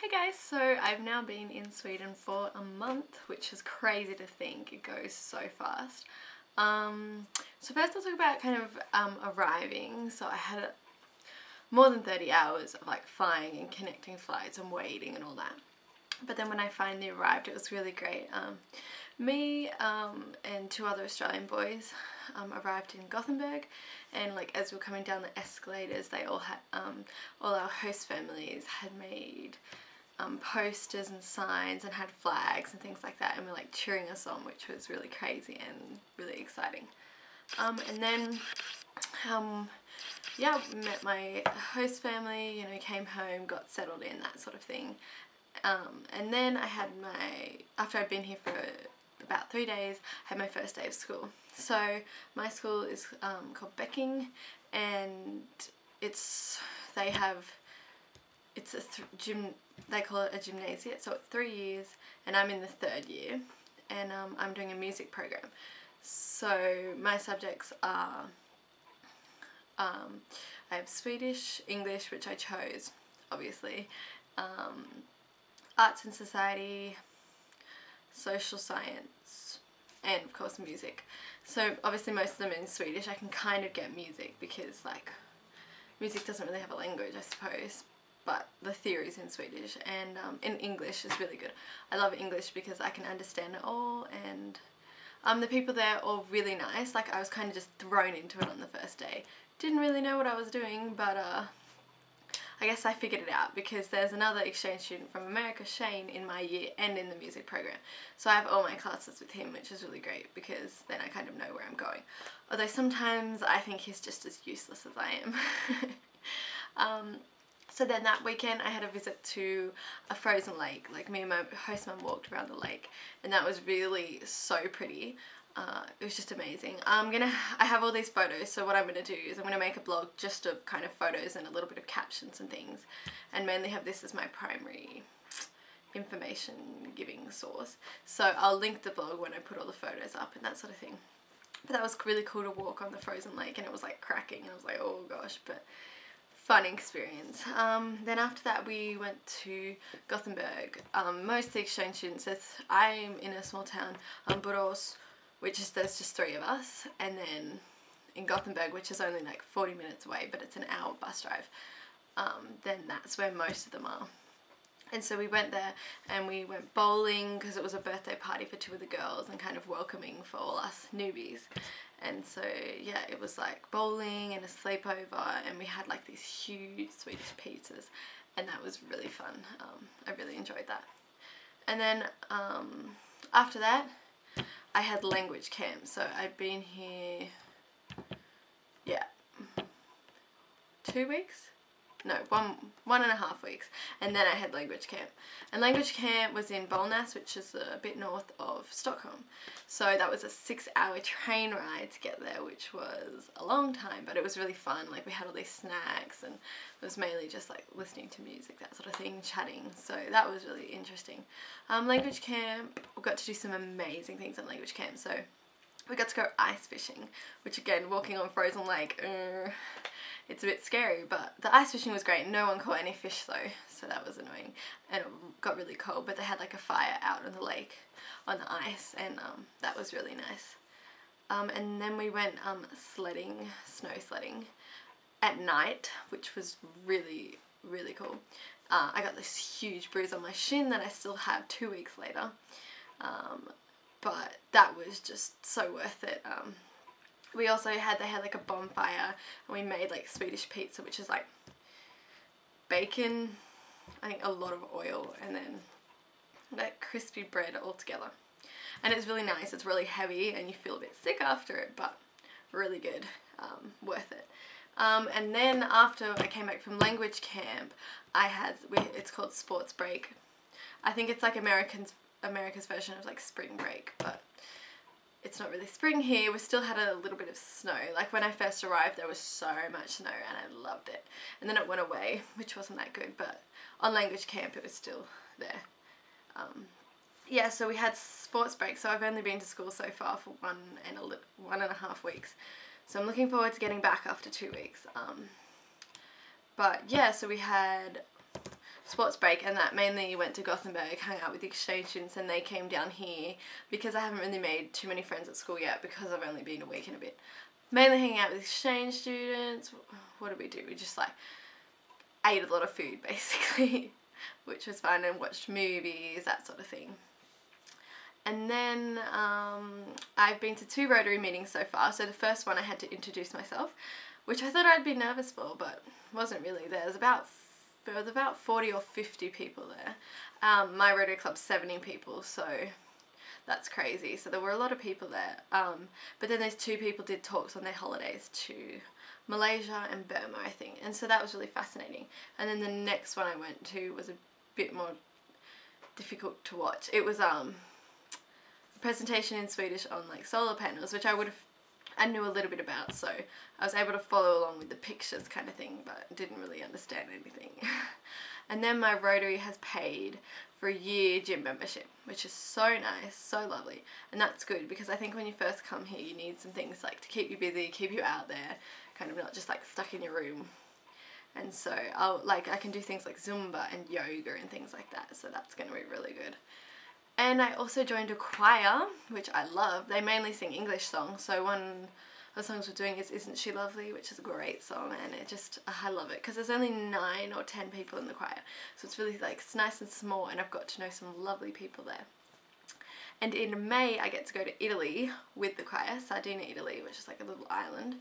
Hey guys, so I've now been in Sweden for a month, which is crazy to think. It goes so fast. So first I'll talk about kind of arriving. So I had more than 30 hours of like flying and connecting flights and waiting and all that. But then when I finally arrived, it was really great. Me and two other Australian boys arrived in Gothenburg, and like as we were coming down the escalators, they all had all our host families had made posters and signs and had flags and things like that, and were like cheering us on, which was really crazy and really exciting. And then yeah, met my host family, you know, came home, got settled in, that sort of thing. And then I had after I'd been here for about 3 days, I had my first day of school. So my school is called Becking, and they call it a gymnasium, so it's 3 years, and I'm in the 3rd year, and I'm doing a music program. So my subjects are I have Swedish, English, which I chose, obviously, arts and society, social science, and of course music. So obviously most of them are in Swedish. I can kind of get music because like music doesn't really have a language, I suppose, but the theory is in Swedish, and in English is really good. I love English because I can understand it all, and the people there are all really nice. Like I was kind of just thrown into it on the first day. Didn't really know what I was doing, but I guess I figured it out because there's another exchange student from America, Shane, in my year and in the music program. So I have all my classes with him, which is really great because then I kind of know where I'm going. Although sometimes I think he's just as useless as I am. So then that weekend I had a visit to a frozen lake. Like me and my host mum walked around the lake, and that was really so pretty. It was just amazing. I have all these photos, so what I'm going to do is I'm going to make a blog just of kind of photos and a little bit of captions and things, and mainly have this as my primary information giving source. So I'll link the blog when I put all the photos up and that sort of thing. But that was really cool to walk on the frozen lake, and it was like cracking, and I was like, oh gosh, but fun experience. Then after that we went to Gothenburg. Most of the exchange students, I'm in a small town, Borås, which is, there's just 3 of us, and then in Gothenburg, which is only like 40 minutes away, but it's an hour bus drive, then that's where most of them are. And so we went there and we went bowling because it was a birthday party for 2 of the girls and kind of welcoming for all us newbies. And so yeah, it was like bowling and a sleepover, and we had like these huge Swedish pizzas, and that was really fun. I really enjoyed that. And then after that I had language camp. So I'd been here, yeah, 2 weeks? No, 1.5 weeks, and then I had language camp. And language camp was in Bollnäs, which is a bit north of Stockholm. So that was a 6-hour train ride to get there, which was a long time, but it was really fun. Like we had all these snacks, and it was mainly just like listening to music, that sort of thing, chatting. So that was really interesting. Language camp, we got to do some amazing things at language camp. So we got to go ice fishing, which again, walking on frozen lake, it's a bit scary, but the ice fishing was great. No one caught any fish though, so that was annoying, and it got really cold, but they had like a fire out on the lake on the ice, and that was really nice. And then we went snow sledding at night, which was really, really cool. I got this huge bruise on my shin that I still have 2 weeks later, but that was just so worth it. We also they had like a bonfire, and we made like Swedish pizza, which is like bacon, I think a lot of oil, and then that crispy bread all together. And it's really nice. It's really heavy and you feel a bit sick after it, but really good, worth it. And then after I came back from language camp, it's called sports break. I think it's like America's version of like spring break, but it's not really spring here. We still had a little bit of snow. Like when I first arrived, there was so much snow and I loved it. And then it went away, which wasn't that good, but on language camp it was still there. Yeah, so we had sports break. So I've only been to school so far for 1.5 weeks. So I'm looking forward to getting back after 2 weeks. But yeah, so we had sports break, and that mainly went to Gothenburg, hung out with the exchange students, and they came down here because I haven't really made too many friends at school yet because I've only been a week and a bit. Mainly hanging out with exchange students. What did we do? We just like ate a lot of food basically, which was fun, and watched movies, that sort of thing. And then I've been to 2 Rotary meetings so far. So the first one I had to introduce myself, which I thought I'd be nervous for, but wasn't really. There was about 40 or 50 people there. My Rotary Club's 70 people, so that's crazy. So there were a lot of people there. But then those 2 people did talks on their holidays to Malaysia and Burma, I think. And so that was really fascinating. And then the next one I went to was a bit more difficult to watch. It was a presentation in Swedish on like solar panels, which I knew a little bit about, so I was able to follow along with the pictures kind of thing, but didn't really understand anything. And then my Rotary has paid for a year gym membership, which is so nice, so lovely. And that's good because I think when you first come here you need some things like to keep you busy, keep you out there, kind of not just like stuck in your room. And so I can do things like Zumba and yoga and things like that, so that's going to be really good. And I also joined a choir, which I love. They mainly sing English songs, so one of the songs we're doing is Isn't She Lovely, which is a great song, and I love it because there's only 9 or 10 people in the choir, so it's really like it's nice and small, and I've got to know some lovely people there. And in May I get to go to Italy with the choir, Sardinia, Italy, which is like a little island,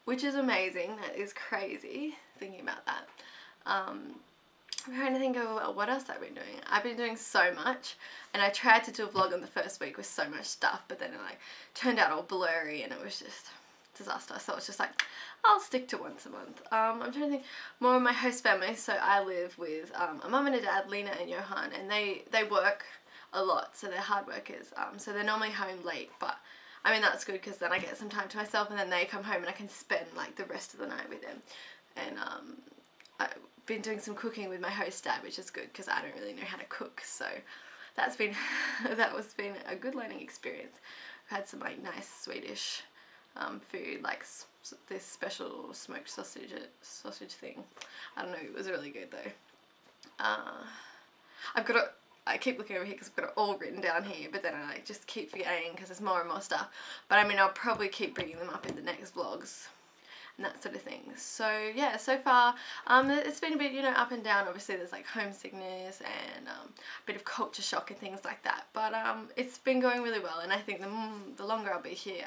which is amazing. That is crazy thinking about that. I'm trying to think of what else I've been doing. I've been doing so much, and I tried to do a vlog on the first week with so much stuff, but then it like turned out all blurry and it was just disaster. So it's just like, I'll stick to once a month. I'm trying to think more of my host family. So I live with a mum and a dad, Lena and Johan, and they work a lot, so they're hard workers. So they're normally home late, but I mean that's good because then I get some time to myself, and then they come home and I can spend like the rest of the night with them. And I've been doing some cooking with my host dad, which is good because I don't really know how to cook, so that's been been a good learning experience. I've had some like nice Swedish food, like this special smoked sausage thing. I don't know, it was really good though. I keep looking over here because I've got it all written down here, but then I like just keep forgetting because there's more and more stuff. But I mean, I'll probably keep bringing them up in the next vlogs and that sort of thing. So yeah, so far it's been a bit, you know, up and down. Obviously there's like homesickness and a bit of culture shock and things like that, but it's been going really well, and I think the longer I'll be here,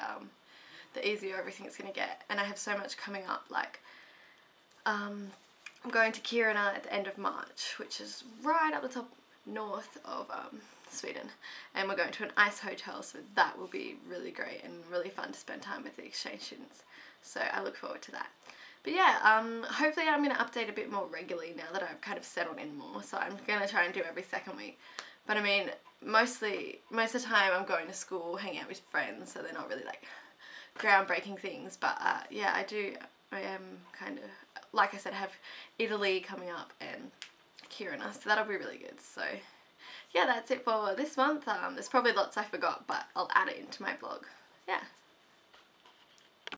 the easier everything's gonna get. And I have so much coming up, like I'm going to Kiruna at the end of March, which is right up the top north of Sweden, and we're going to an ice hotel, so that will be really great and really fun to spend time with the exchange students. So I look forward to that. But yeah, hopefully I'm going to update a bit more regularly now that I've kind of settled in more. So I'm going to try and do every second week. But I mean, most of the time I'm going to school, hanging out with friends, so they're not really like groundbreaking things. But yeah, I am kind of, like I said, I have Italy coming up and Kiruna, so that'll be really good. So yeah, that's it for this month. There's probably lots I forgot, but I'll add it into my vlog. Yeah.